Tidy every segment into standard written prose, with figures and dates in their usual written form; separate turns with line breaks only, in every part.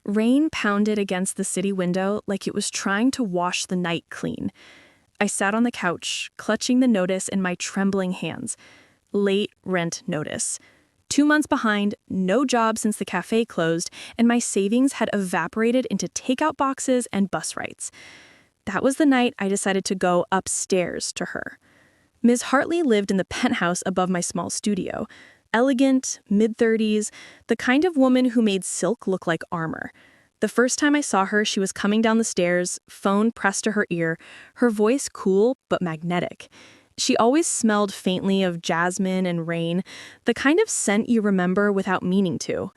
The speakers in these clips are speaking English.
Rain pounded against the city window like it was trying to wash the night clean. I sat on the couch, clutching the notice in my trembling hands. Late rent notice. 2 months behind, no job since the cafe closed, and my savings had evaporated into takeout boxes and bus rides. That was the night I decided to go upstairs to her. Ms. Hartley lived in the penthouse above my small studio. Elegant, mid-30s, the kind of woman who made silk look like armor. The first time I saw her, she was coming down the stairs, phone pressed to her ear, her voice cool but magnetic. She always smelled faintly of jasmine and rain, the kind of scent you remember without meaning to.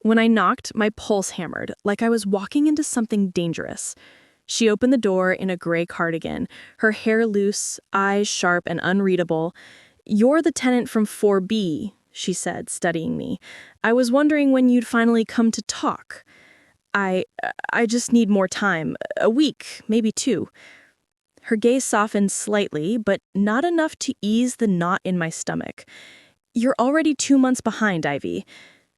When I knocked, my pulse hammered, like I was walking into something dangerous. She opened the door in a gray cardigan, her hair loose, eyes sharp and unreadable. "You're the tenant from 4B, she said, studying me. "I was wondering when you'd finally come to talk. I just need more time. A week, maybe 2. Her gaze softened slightly, but not enough to ease the knot in my stomach. "You're already 2 months behind, Ivy."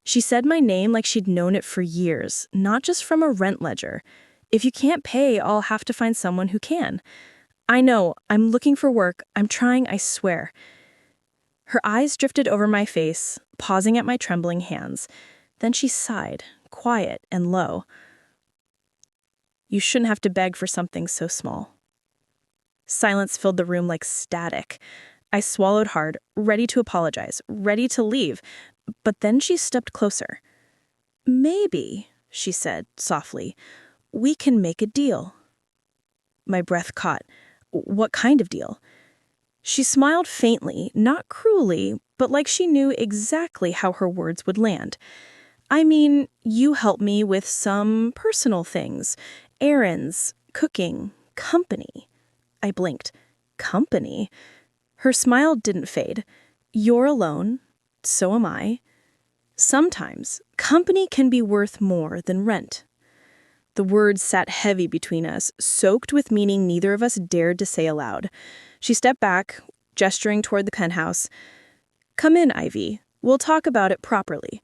She said my name like she'd known it for years, not just from a rent ledger. "If you can't pay, I'll have to find someone who can." "I know, I'm looking for work. I'm trying, I swear." Her eyes drifted over my face, pausing at my trembling hands. Then she sighed, quiet and low. "You shouldn't have to beg for something so small." Silence filled the room like static. I swallowed hard, ready to apologize, ready to leave. But then she stepped closer. "Maybe," she said softly, "we can make a deal." My breath caught. What kind of deal? She smiled faintly, not cruelly, but like she knew exactly how her words would land. "I mean, you help me with some personal things. Errands, cooking, company." I blinked. "Company?" Her smile didn't fade. "You're alone. So am I. Sometimes, company can be worth more than rent." The words sat heavy between us, soaked with meaning neither of us dared to say aloud. She stepped back, gesturing toward the penthouse. "Come in, Ivy. We'll talk about it properly."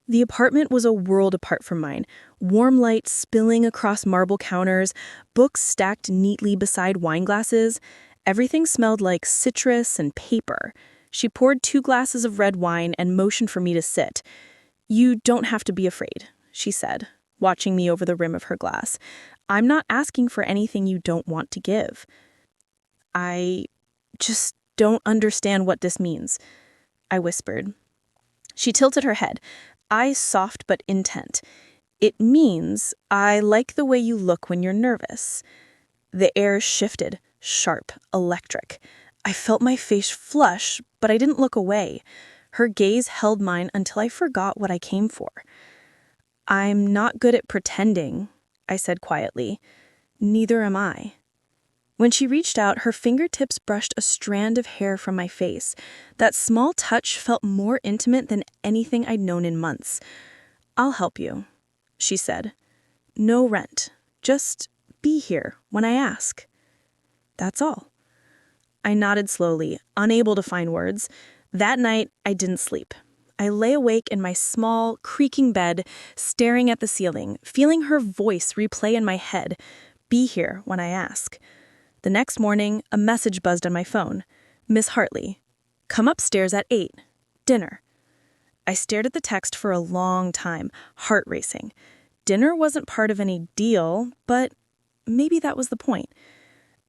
The apartment was a world apart from mine. Warm light spilling across marble counters, books stacked neatly beside wine glasses. Everything smelled like citrus and paper. She poured 2 glasses of red wine and motioned for me to sit. "You don't have to be afraid," she said, watching me over the rim of her glass. "I'm not asking for anything you don't want to give." "I just don't understand what this means," I whispered. She tilted her head, eyes soft but intent. "It means I like the way you look when you're nervous." The air shifted, sharp, electric. I felt my face flush, but I didn't look away. Her gaze held mine until I forgot what I came for. "I'm not good at pretending," I said quietly. "Neither am I." When she reached out, her fingertips brushed a strand of hair from my face. That small touch felt more intimate than anything I'd known in months. "I'll help you," she said. "No rent. Just be here when I ask. That's all." I nodded slowly, unable to find words. That night, I didn't sleep. I lay awake in my small, creaking bed, staring at the ceiling, feeling her voice replay in my head. "Be here when I ask." The next morning, a message buzzed on my phone. "Miss Hartley, come upstairs at 8. Dinner." I stared at the text for a long time, heart racing. Dinner wasn't part of any deal, but maybe that was the point.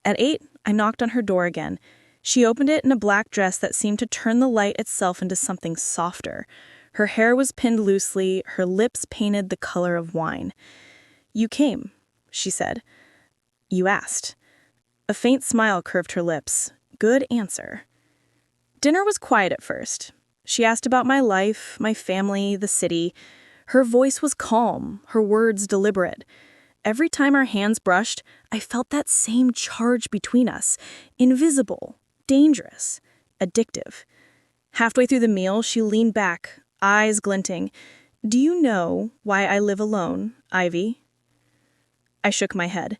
At 8, I knocked on her door again. She opened it in a black dress that seemed to turn the light itself into something softer. Her hair was pinned loosely, her lips painted the color of wine. "You came," she said. "You asked." A faint smile curved her lips. Good answer. Dinner was quiet at first. She asked about my life, my family, the city. Her voice was calm, her words deliberate. Every time our hands brushed, I felt that same charge between us. Invisible, dangerous, addictive. Halfway through the meal, she leaned back, eyes glinting. "Do you know why I live alone, Ivy?" I shook my head.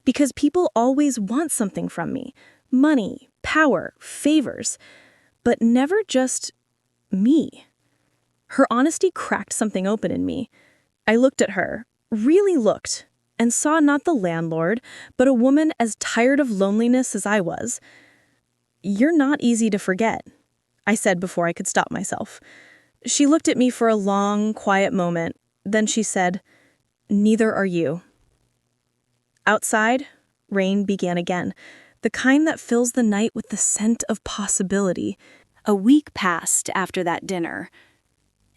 "Because people always want something from me. Money, power, favors. But never just me." Her honesty cracked something open in me. I looked at her, really looked, and saw not the landlord, but a woman as tired of loneliness as I was. "You're not easy to forget," I said before I could stop myself. She looked at me for a long, quiet moment. Then she said, "Neither are you." Outside, rain began again, the kind that fills the night with the scent of possibility.
A week passed after that dinner,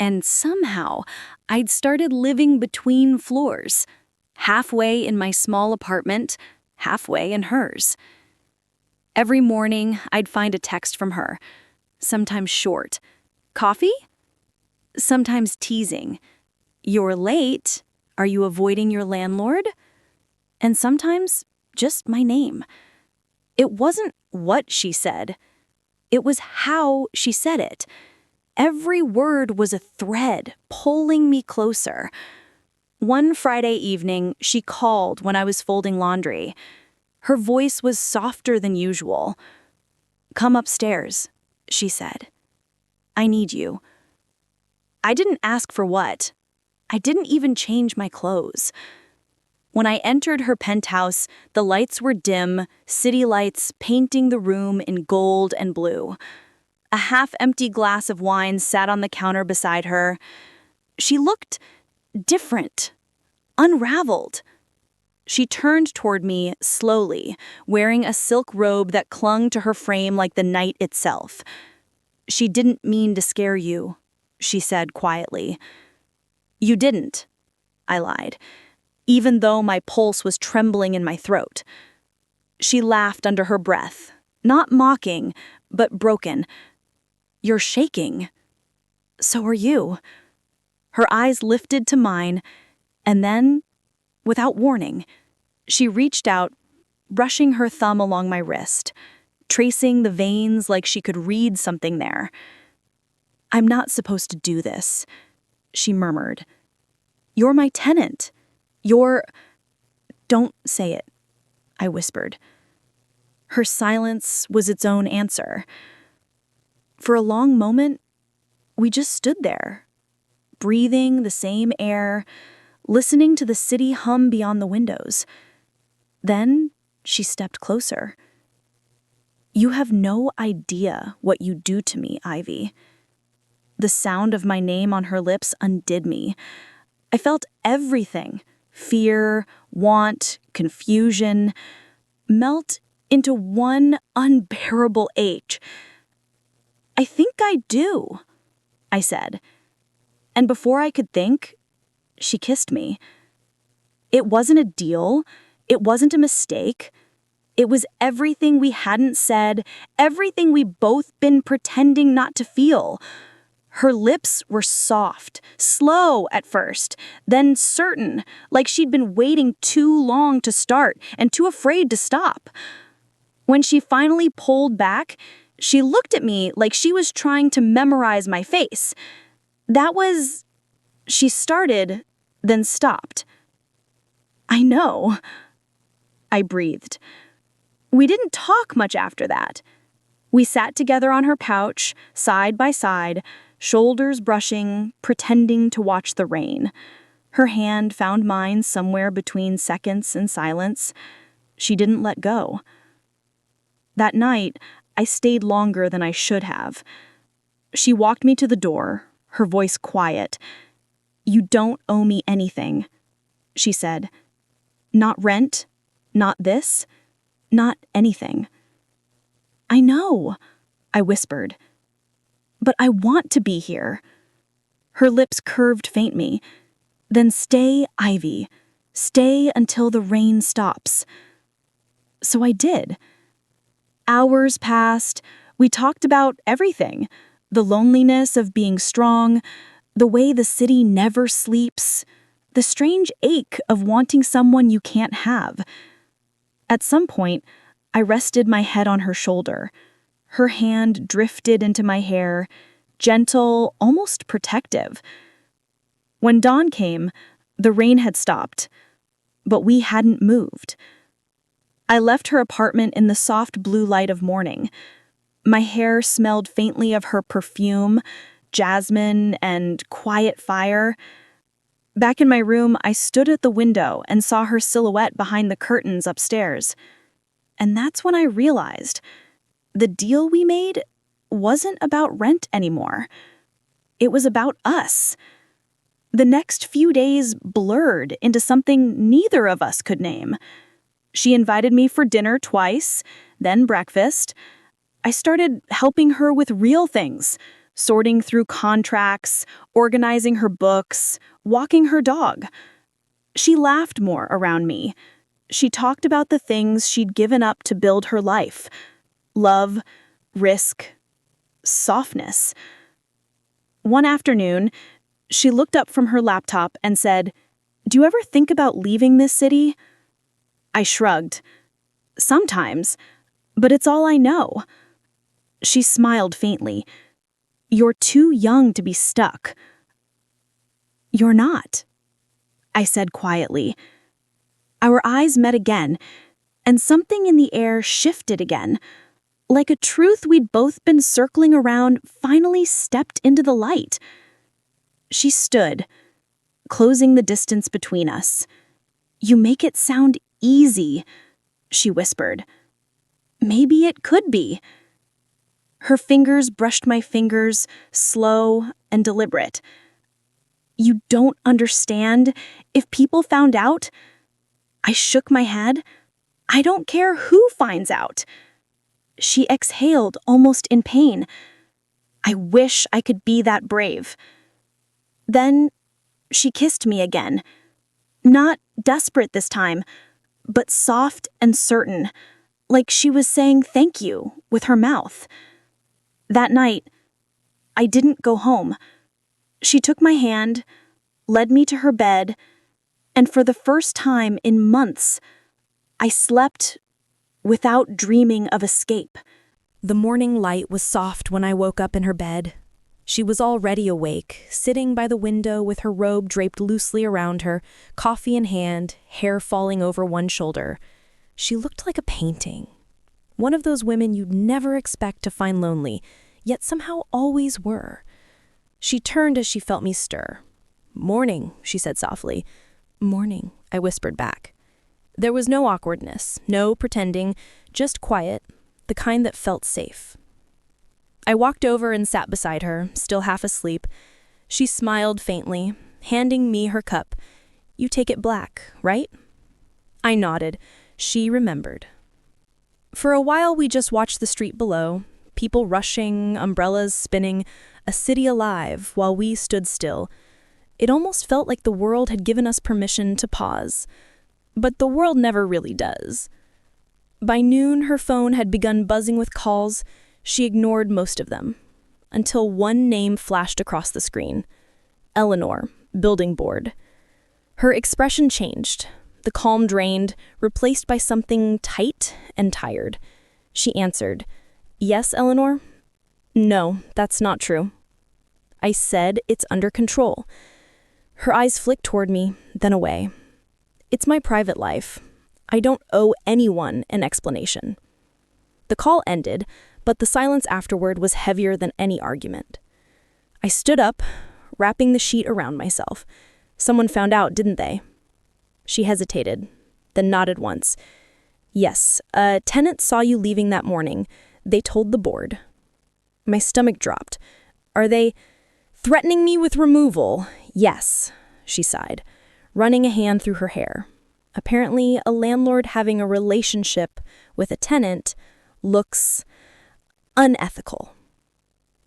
and somehow I'd started living between floors, halfway in my small apartment, halfway in hers. Every morning, I'd find a text from her, sometimes short. "Coffee?" Sometimes teasing. "You're late. Are you avoiding your landlord?" And sometimes just my name. It wasn't what she said. It was how she said it. Every word was a thread pulling me closer. One Friday evening, she called when I was folding laundry. Her voice was softer than usual. "Come upstairs," she said. "I need you." I didn't ask for what. I didn't even change my clothes. When I entered her penthouse, the lights were dim, city lights painting the room in gold and blue. A half-empty glass of wine sat on the counter beside her. She looked different, unraveled. She turned toward me slowly, wearing a silk robe that clung to her frame like the night itself. "She didn't mean to scare you," she said quietly. "You didn't," I lied, even though my pulse was trembling in my throat. She laughed under her breath, not mocking, but broken. "You're shaking. So are you." Her eyes lifted to mine, and then, without warning, she reached out, brushing her thumb along my wrist, tracing the veins like she could read something there. "I'm not supposed to do this," she murmured. "You're my tenant. You're—" "Don't say it," I whispered. Her silence was its own answer. For a long moment, we just stood there, breathing the same air, listening to the city hum beyond the windows. Then she stepped closer. "You have no idea what you do to me, Ivy." The sound of my name on her lips undid me. I felt everything, fear, want, confusion, melt into one unbearable ache. "I think I do," I said. And before I could think, she kissed me. It wasn't a deal. It wasn't a mistake. It was everything we hadn't said, everything we both been pretending not to feel. Her lips were soft, slow at first, then certain, like she'd been waiting too long to start and too afraid to stop. When she finally pulled back, she looked at me like she was trying to memorize my face. She started, then stopped. "I know," I breathed. We didn't talk much after that. We sat together on her couch, side by side, shoulders brushing, pretending to watch the rain. Her hand found mine somewhere between seconds and silence. She didn't let go. That night, I stayed longer than I should have. She walked me to the door, her voice quiet. "You don't owe me anything," she said. "Not rent, not this, not anything." "I know," I whispered. "But I want to be here." Her lips curved faintly. "Then stay, Ivy. Stay until the rain stops." So I did. Hours passed. We talked about everything. The loneliness of being strong, the way the city never sleeps, the strange ache of wanting someone you can't have. At some point, I rested my head on her shoulder. Her hand drifted into my hair, gentle, almost protective. When dawn came, the rain had stopped, but we hadn't moved. I left her apartment in the soft blue light of morning. My hair smelled faintly of her perfume, jasmine, and quiet fire. Back in my room, I stood at the window and saw her silhouette behind the curtains upstairs. And that's when I realized the deal we made wasn't about rent anymore. It was about us. The next few days blurred into something neither of us could name. She invited me for dinner twice, then breakfast. I started helping her with real things, sorting through contracts, organizing her books, walking her dog. She laughed more around me. She talked about the things she'd given up to build her life: love, risk, softness. One afternoon, she looked up from her laptop and said, "Do you ever think about leaving this city?" I shrugged. "Sometimes, but it's all I know." She smiled faintly. "You're too young to be stuck." "You're not," I said quietly. Our eyes met again, and something in the air shifted again. Like a truth we'd both been circling around finally stepped into the light. She stood, closing the distance between us. "You make it sound easy," she whispered. "Maybe it could be." Her fingers brushed my fingers, slow and deliberate. "You don't understand. If people found out..." I shook my head. "I don't care who finds out." She exhaled, almost in pain. "I wish I could be that brave." Then she kissed me again. Not desperate this time, but soft and certain, like she was saying thank you with her mouth. That night, I didn't go home. She took my hand, led me to her bed, and for the first time in months, I slept without dreaming of escape.
The morning light was soft when I woke up in her bed. She was already awake, sitting by the window with her robe draped loosely around her, coffee in hand, hair falling over one shoulder. She looked like a painting. One of those women you'd never expect to find lonely, yet somehow always were. She turned as she felt me stir. "Morning," she said softly. "Morning," I whispered back. There was no awkwardness, no pretending, just quiet, the kind that felt safe. I walked over and sat beside her, still half asleep. She smiled faintly, handing me her cup. "You take it black, right?" I nodded. She remembered. For a while, we just watched the street below, people rushing, umbrellas spinning, a city alive while we stood still. It almost felt like the world had given us permission to pause. But the world never really does. By noon, her phone had begun buzzing with calls. She ignored most of them, until one name flashed across the screen. Eleanor, building board. Her expression changed. The calm drained, replaced by something tight and tired. She answered, "Yes, Eleanor?" "No, that's not true." I said, "It's under control." Her eyes flicked toward me, then away. "It's my private life. I don't owe anyone an explanation." The call ended, but the silence afterward was heavier than any argument. I stood up, wrapping the sheet around myself. "Someone found out, didn't they?" She hesitated, then nodded once. "Yes, a tenant saw you leaving that morning. They told the board." My stomach dropped. "Are they threatening me with removal?" "Yes," she sighed, running a hand through her hair. Apparently, a landlord having a relationship with a tenant looks unethical.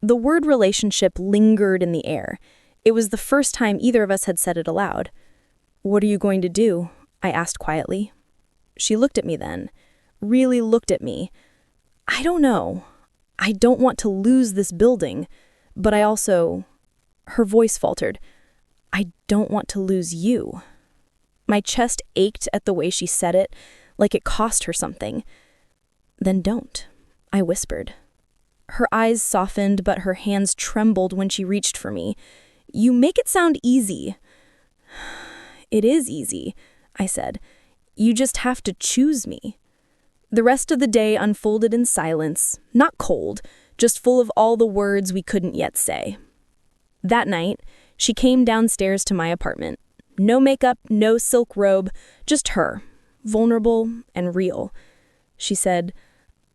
The word relationship lingered in the air. It was the first time either of us had said it aloud. "What are you going to do?" I asked quietly. She looked at me then, really looked at me. "I don't know. I don't want to lose this building, but I also..." Her voice faltered. "I don't want to lose you." My chest ached at the way she said it, like it cost her something. "Then don't," I whispered. Her eyes softened, but her hands trembled when she reached for me. "You make it sound easy." "It is easy," I said. "You just have to choose me." The rest of the day unfolded in silence, not cold, just full of all the words we couldn't yet say. That night, she came downstairs to my apartment. No makeup, no silk robe, just her, vulnerable and real. She said,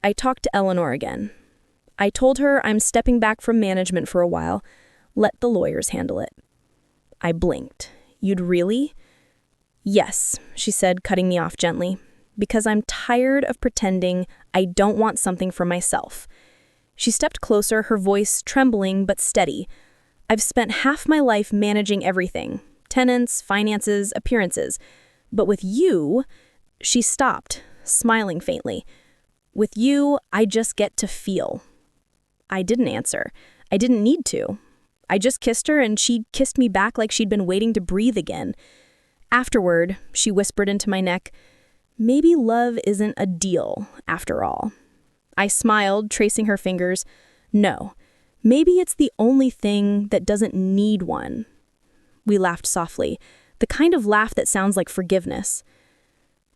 "I talked to Eleanor again. I told her I'm stepping back from management for a while. Let the lawyers handle it." I blinked. "You'd really?" "Yes," she said, cutting me off gently, "because I'm tired of pretending I don't want something for myself." She stepped closer, her voice trembling but steady. "I've spent half my life managing everything, tenants, finances, appearances. But with you," she stopped, smiling faintly. "With you, I just get to feel." I didn't answer. I didn't need to. I just kissed her, and she kissed me back like she'd been waiting to breathe again. Afterward, she whispered into my neck, "Maybe love isn't a deal, after all." I smiled, tracing her fingers. "No, maybe it's the only thing that doesn't need one." We laughed softly, the kind of laugh that sounds like forgiveness.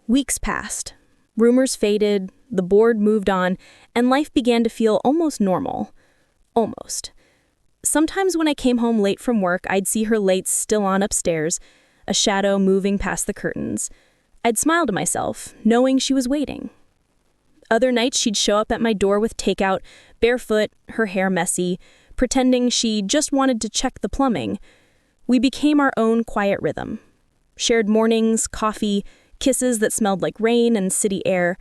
Weeks passed. Rumors faded, the board moved on, and life began to feel almost normal. Almost. Sometimes when I came home late from work, I'd see her lights still on upstairs, a shadow moving past the curtains. I'd smile to myself, knowing she was waiting. Other nights she'd show up at my door with takeout, barefoot, her hair messy, pretending she just wanted to check the plumbing. We became our own quiet rhythm. Shared mornings, coffee, kisses that smelled like rain and city air.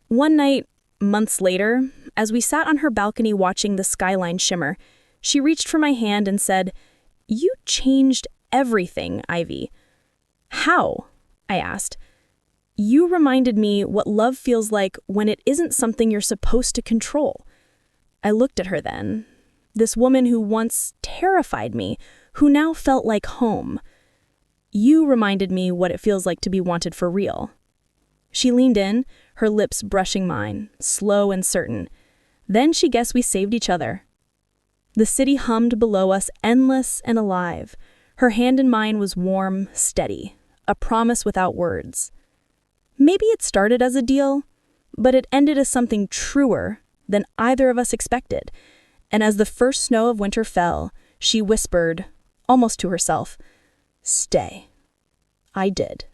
One night, months later, as we sat on her balcony watching the skyline shimmer, she reached for my hand and said, "You changed everything, Ivy." "How?" I asked. "You reminded me what love feels like when it isn't something you're supposed to control." I looked at her then. This woman who once terrified me, who now felt like home. "You reminded me what it feels like to be wanted for real." She leaned in, her lips brushing mine, slow and certain. Then she guessed we saved each other. The city hummed below us, endless and alive. Her hand in mine was warm, steady, a promise without words. Maybe it started as a deal, but it ended as something truer than either of us expected. And as the first snow of winter fell, she whispered, almost to herself, "Stay." I did.